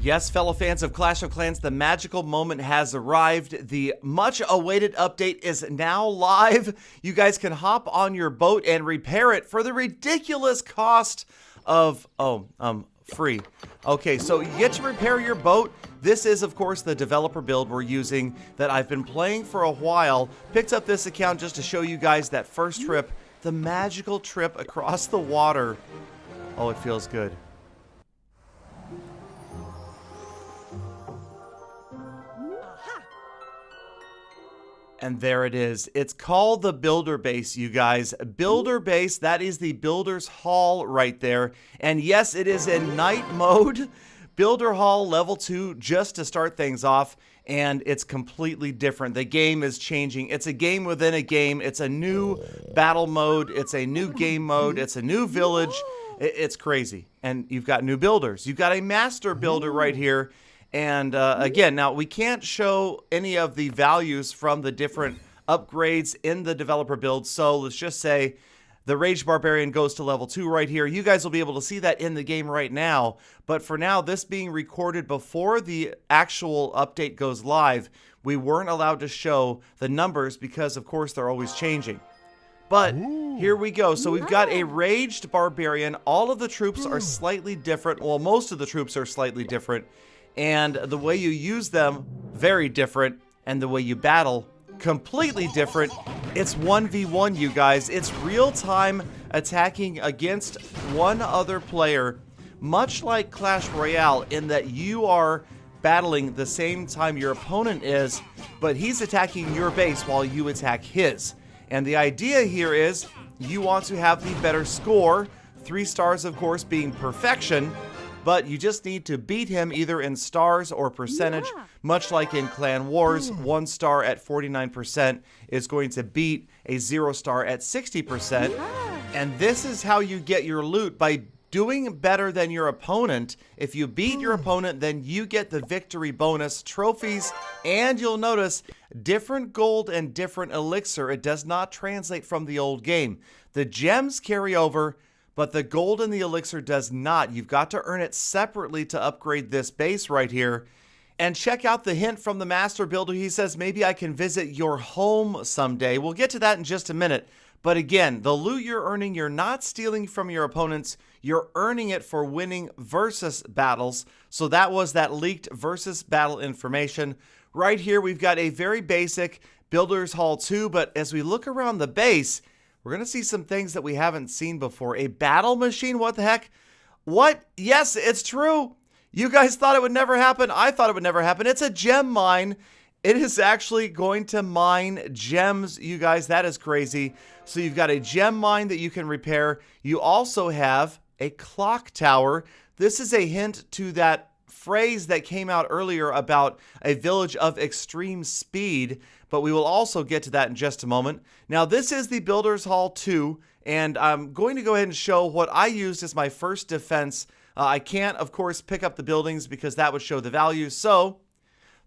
Yes, fellow fans of Clash of Clans, the magical moment has arrived. The much-awaited update is now live. You guys can hop on your boat and repair it for the ridiculous cost of, free. Okay, so you get to repair your boat. This is, of course, the developer build we're using that I've been playing for a while. Picked up this account just to show you guys that first trip, the magical trip across the water. Oh, it feels good. And there it is. It's called the Builder Base, you guys. Builder Base, that is the Builder's Hall right there. And yes, it is in night mode. Builder Hall level 2 just to start things off. And it's completely different. The game is changing. It's a game within a game. It's a new battle mode. It's a new game mode. It's a new village. It's crazy. And you've got new builders. You've got a master builder right here. And again, now we can't show any of the values from the different upgrades in the developer build. So let's just say the Rage Barbarian goes to level 2 right here. You guys will be able to see that in the game right now. But for now, this being recorded before the actual update goes live, we weren't allowed to show the numbers because, of course, they're always changing. But here we go. So we've got a Raged Barbarian. All of the troops are slightly different. Well, most of the troops are slightly different. And the way you use them, very different. And the way you battle, completely different. It's 1v1, you guys. It's real-time attacking against one other player. Much like Clash Royale, in that you are battling the same time your opponent is, but he's attacking your base while you attack his. And the idea here is you want to have the better score. 3 stars, of course, being perfection. But you just need to beat him either in stars or percentage, much like in Clan Wars. 1 star at 49% is going to beat a 0 star at 60%. And this is how you get your loot, by doing better than your opponent. If you beat your opponent, then you get the victory bonus, trophies, and you'll notice different gold and different elixir. It does not translate from the old game. The gems carry over, but the gold and the elixir does not. You've got to earn it separately to upgrade this base right here. And check out the hint from the master builder. He says, maybe I can visit your home someday. We'll get to that in just a minute. But again, the loot you're earning, you're not stealing from your opponents. You're earning it for winning versus battles. So that was that leaked versus battle information. Right here, we've got a very basic Builder's Hall 2. But as we look around the base, we're going to see some things that we haven't seen before. A battle machine? What the heck? What? Yes, it's true. You guys thought it would never happen. I thought it would never happen. It's a gem mine. It is actually going to mine gems, you guys. That is crazy. So you've got a gem mine that you can repair. You also have a clock tower. This is a hint to that phrase that came out earlier about a village of extreme speed, but we will also get to that in just a moment. Now, this is the Builder's Hall 2, and I'm going to go ahead and show what I used as my first defense. I can't, of course, pick up the buildings because that would show the value, so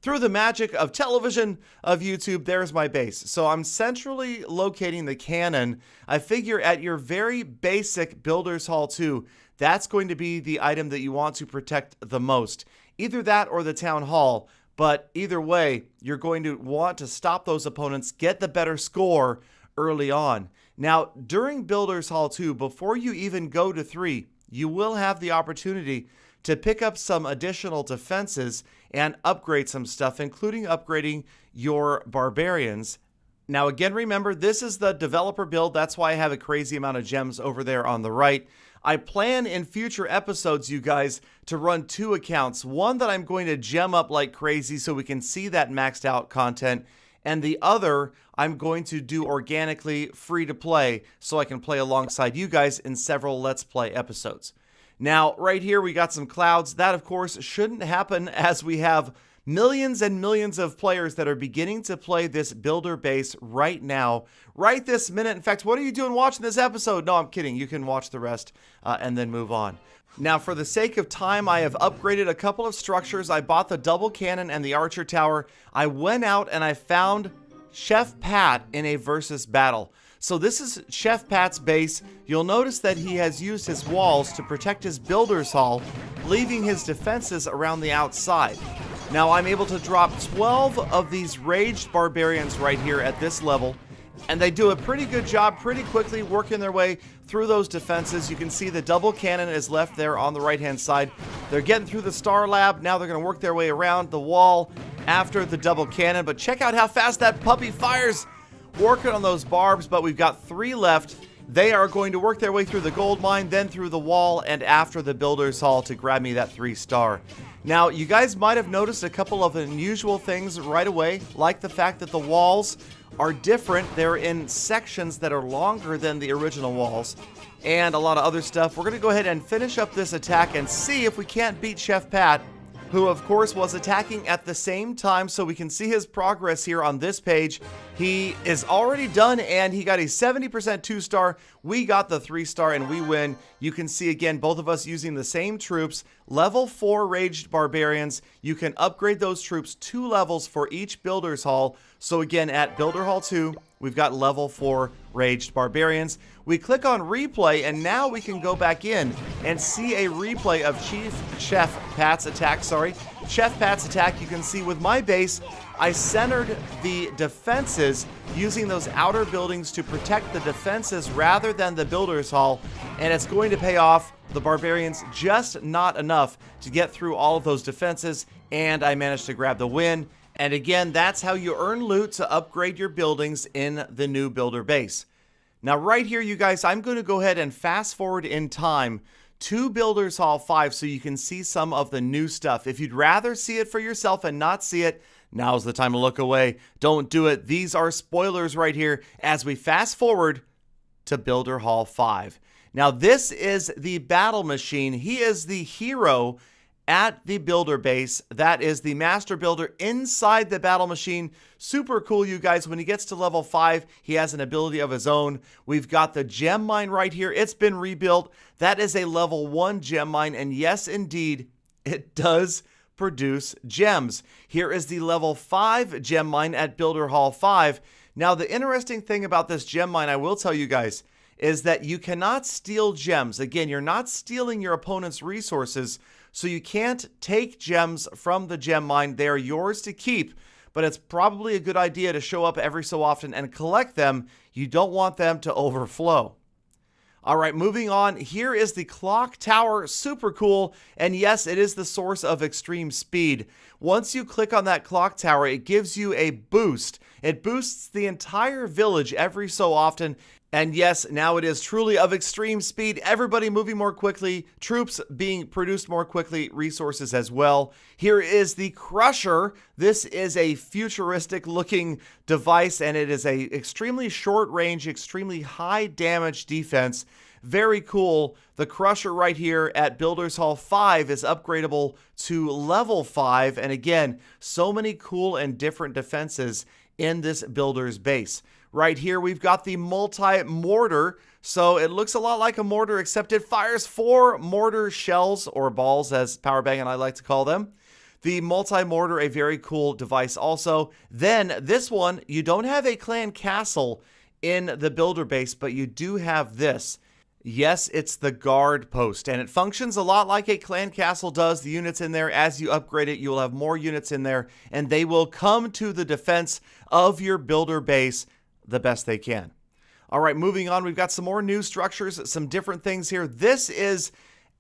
through the magic of television, of YouTube, there's my base. So I'm centrally locating the cannon. I figure at your very basic Builder's Hall 2, that's going to be the item that you want to protect the most. Either that or the Town Hall. But either way, you're going to want to stop those opponents, get the better score early on. Now, during Builder's Hall 2, before you even go to 3, you will have the opportunity to pick up some additional defenses and upgrade some stuff, including upgrading your barbarians. Now, again, remember, this is the developer build. That's why I have a crazy amount of gems over there on the right. I plan in future episodes, you guys, to run 2 accounts. One that I'm going to gem up like crazy so we can see that maxed out content. And the other, I'm going to do organically, free to play, so I can play alongside you guys in several Let's Play episodes. Now, right here, we got some clouds. That, of course, shouldn't happen as we have millions and millions of players that are beginning to play this builder base right now, right this minute. In fact, what are you doing watching this episode? No, I'm kidding. You can watch the rest and then move on. Now, for the sake of time, I have upgraded a couple of structures. I bought the double cannon and the archer tower. I went out and I found Chef Pat in a versus battle. So this is Chef Pat's base. You'll notice that he has used his walls to protect his builder's hall, leaving his defenses around the outside. Now I'm able to drop 12 of these raged barbarians right here at this level, and they do a pretty good job pretty quickly working their way through those defenses. You can see the double cannon is left there on the right hand side. They're getting through the Star Lab. Now they're going to work their way around the wall after the double cannon, but check out how fast that puppy fires, working on those barbs. But we've got 3 left. They are going to work their way through the gold mine, then through the wall, and after the builder's hall to grab me that 3-star. Now, you guys might have noticed a couple of unusual things right away, like the fact that the walls are different. They're in sections that are longer than the original walls, and a lot of other stuff. We're going to go ahead and finish up this attack and see if we can't beat Chef Pat, who of course was attacking at the same time, so we can see his progress here on this page. He is already done, and he got a 70% 2-star. We got the 3-star, and we win. You can see again both of us using the same troops. Level 4 raged barbarians. You can upgrade those troops 2 levels for each builder's hall. So again, at Builder Hall 2, we've got level 4 raged barbarians. We click on replay, and now we can go back in and see a replay of Chef Pat's attack. Chef Pat's attack. You can see with my base, I centered the defenses using those outer buildings to protect the defenses rather than the builder's hall, and it's going to pay off. The barbarians just not enough to get through all of those defenses, and I managed to grab the win. And again, that's how you earn loot to upgrade your buildings in the new builder base. Now right here, you guys, I'm going to go ahead and fast forward in time to Builders Hall 5 so you can see some of the new stuff. If you'd rather see it for yourself and not see it, now's the time to look away. Don't do it. These are spoilers right here as we fast forward to Builder Hall 5. Now this is the battle machine. He is the hero at the builder base. That is the master builder inside the battle machine. Super cool, you guys. When he gets to level 5, he has an ability of his own. We've got the gem mine right here. It's been rebuilt. That is a level 1 gem mine, and yes, indeed, it does produce gems. Here is the level 5 gem mine at Builder Hall 5. Now, the interesting thing about this gem mine, I will tell you guys, is that you cannot steal gems. Again, you're not stealing your opponent's resources, so you can't take gems from the gem mine. They are yours to keep, but it's probably a good idea to show up every so often and collect them. You don't want them to overflow. All right, moving on. Here is the clock tower. Super cool. And yes, it is the source of extreme speed. Once you click on that clock tower, it gives you a boost. It boosts the entire village every so often. And yes, now it is truly of extreme speed. Everybody moving more quickly, troops being produced more quickly, resources as well. Here is the Crusher. This is a futuristic looking device, and it is a extremely short range, extremely high damage defense. Very cool. The Crusher right here at Builders Hall 5 is upgradable to level 5. And again, so many cool and different defenses in this builder's base. Right here, we've got the multi-mortar. So it looks a lot like a mortar, except it fires 4 mortar shells, or balls as Powerbang and I like to call them. The multi-mortar, a very cool device also. Then this one, you don't have a clan castle in the builder base, but you do have this. Yes, it's the guard post, and it functions a lot like a clan castle does. The units in there, as you upgrade it, you'll have more units in there, and they will come to the defense of your builder base the best they can. All right, moving on, we've got some more new structures, some different things here. This is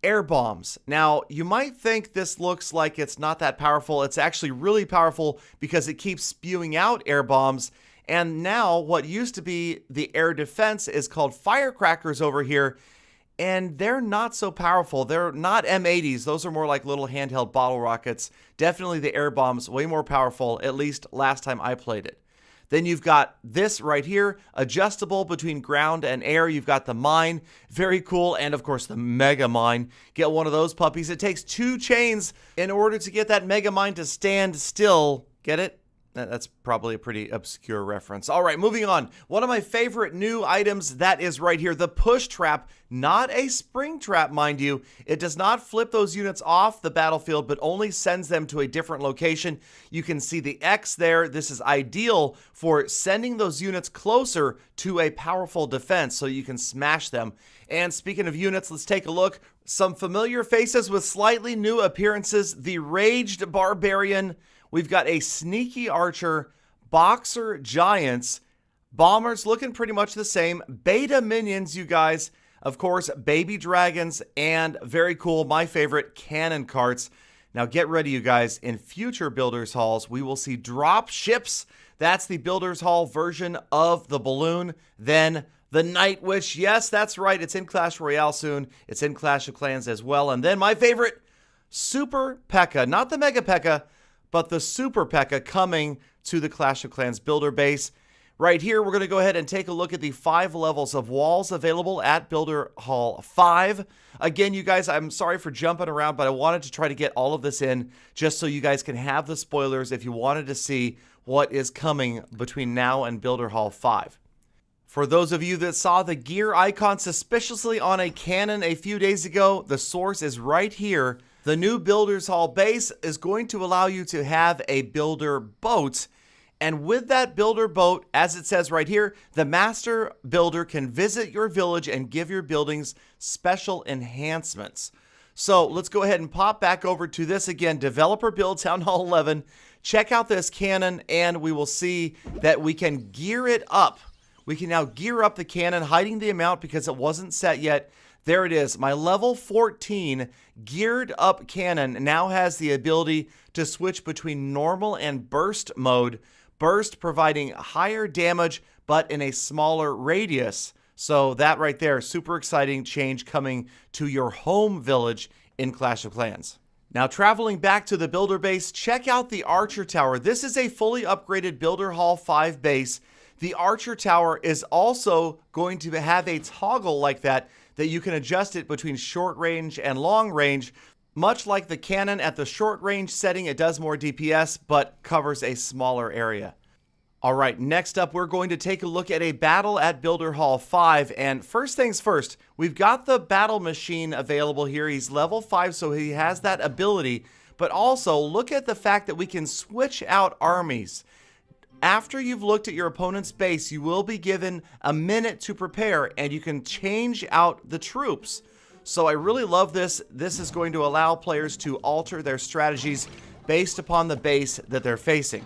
air bombs. Now, you might think this looks like it's not that powerful. It's actually really powerful because it keeps spewing out air bombs. And now what used to be the air defense is called firecrackers over here, and they're not so powerful. They're not M80s. Those are more like little handheld bottle rockets. Definitely the air bombs, way more powerful, at least last time I played it. Then you've got this right here, adjustable between ground and air. You've got the mine, very cool, and of course the mega mine. Get one of those puppies. It takes 2 chains in order to get that mega mine to stand still. Get it? That's probably a pretty obscure reference. All right, moving on. One of my favorite new items, that is right here, the push trap. Not a spring trap, mind you. It does not flip those units off the battlefield, but only sends them to a different location. You can see the X there. This is ideal for sending those units closer to a powerful defense so you can smash them. And speaking of units, let's take a look. Some familiar faces with slightly new appearances. The Raged Barbarian. We've got a Sneaky Archer, Boxer Giants, Bombers looking pretty much the same, Beta Minions, you guys, of course, Baby Dragons, and very cool, my favorite, Cannon Carts. Now get ready, you guys. In future Builders Halls, we will see drop ships. That's the Builders Hall version of the balloon. Then the Night Witch. Yes, that's right. It's in Clash Royale soon. It's in Clash of Clans as well. And then my favorite, Super P.E.K.K.A. Not the Mega P.E.K.K.A., but the Super P.E.K.K.A. coming to the Clash of Clans builder base. Right here, we're going to go ahead and take a look at the 5 levels of walls available at Builder Hall 5. Again, you guys, I'm sorry for jumping around, but I wanted to try to get all of this in just so you guys can have the spoilers if you wanted to see what is coming between now and Builder Hall 5. For those of you that saw the gear icon suspiciously on a cannon a few days ago, the source is right here. The new Builders Hall base is going to allow you to have a builder boat. And with that builder boat, as it says right here, the master builder can visit your village and give your buildings special enhancements. So let's go ahead and pop back over to this again, Developer Build Town Hall 11. Check out this cannon and we will see that we can gear it up. We can now gear up the cannon, hiding the amount because it wasn't set yet. There it is. My level 14 geared up cannon now has the ability to switch between normal and burst mode. Burst providing higher damage, but in a smaller radius. So that right there, super exciting change coming to your home village in Clash of Clans. Now traveling back to the builder base, check out the Archer Tower. This is a fully upgraded Builder Hall 5 base. The Archer Tower is also going to have a toggle like that you can adjust it between short range and long range. Much like the cannon at the short range setting, it does more DPS, but covers a smaller area. All right, next up, we're going to take a look at a battle at Builder Hall 5. And first things first, we've got the battle machine available here. He's level 5, so he has that ability. But also, look at the fact that we can switch out armies. After you've looked at your opponent's base, you will be given a minute to prepare, and you can change out the troops. So I really love this. This is going to allow players to alter their strategies based upon the base that they're facing.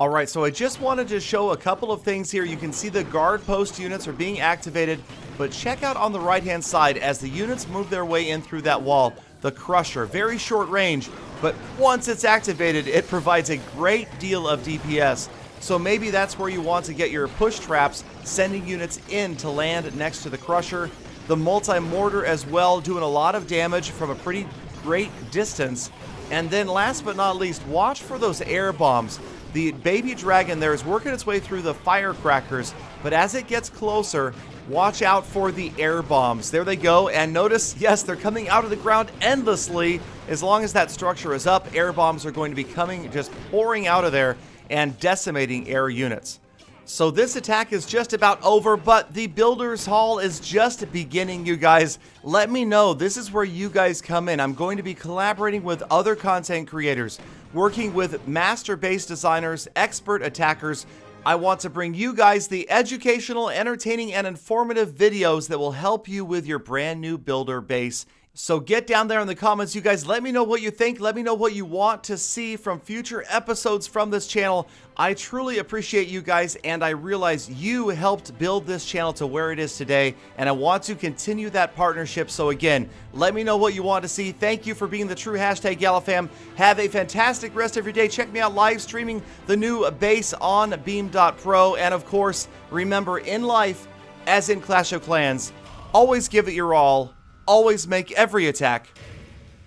All right, so I just wanted to show a couple of things here. You can see the guard post units are being activated, but check out on the right-hand side as the units move their way in through that wall. The Crusher, very short range, but once it's activated, it provides a great deal of DPS. So maybe that's where you want to get your push traps, sending units in to land next to the Crusher. The multi-mortar as well, doing a lot of damage from a pretty great distance. And then last but not least, watch for those air bombs. The Baby Dragon there is working its way through the firecrackers, but as it gets closer, watch out for the air bombs. There they go, and notice, yes, they're coming out of the ground endlessly. As long as that structure is up, air bombs are going to be coming, just pouring out of there and decimating air units. So this attack is just about over, but the Builders Hall is just beginning, you guys. Let me know. This is where you guys come in. I'm going to be collaborating with other content creators, working with master base designers, expert attackers. I want to bring you guys the educational, entertaining, and informative videos that will help you with your brand new builder base. So get down there in the comments, you guys. Let me know what you think. Let me know what you want to see from future episodes from this channel. I truly appreciate you guys, and I realize you helped build this channel to where it is today, and I want to continue that partnership. So again, let me know what you want to see. Thank you for being the true hashtag Gallafam. Have a fantastic rest of your day. Check me out live streaming the new base on Beam.pro. And of course, remember, in life, as in Clash of Clans, always give it your all. Always make every attack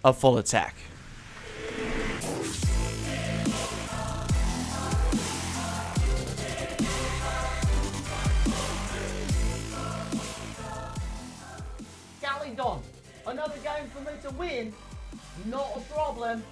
a full attack. Galley Don, another game for me to win? Not a problem.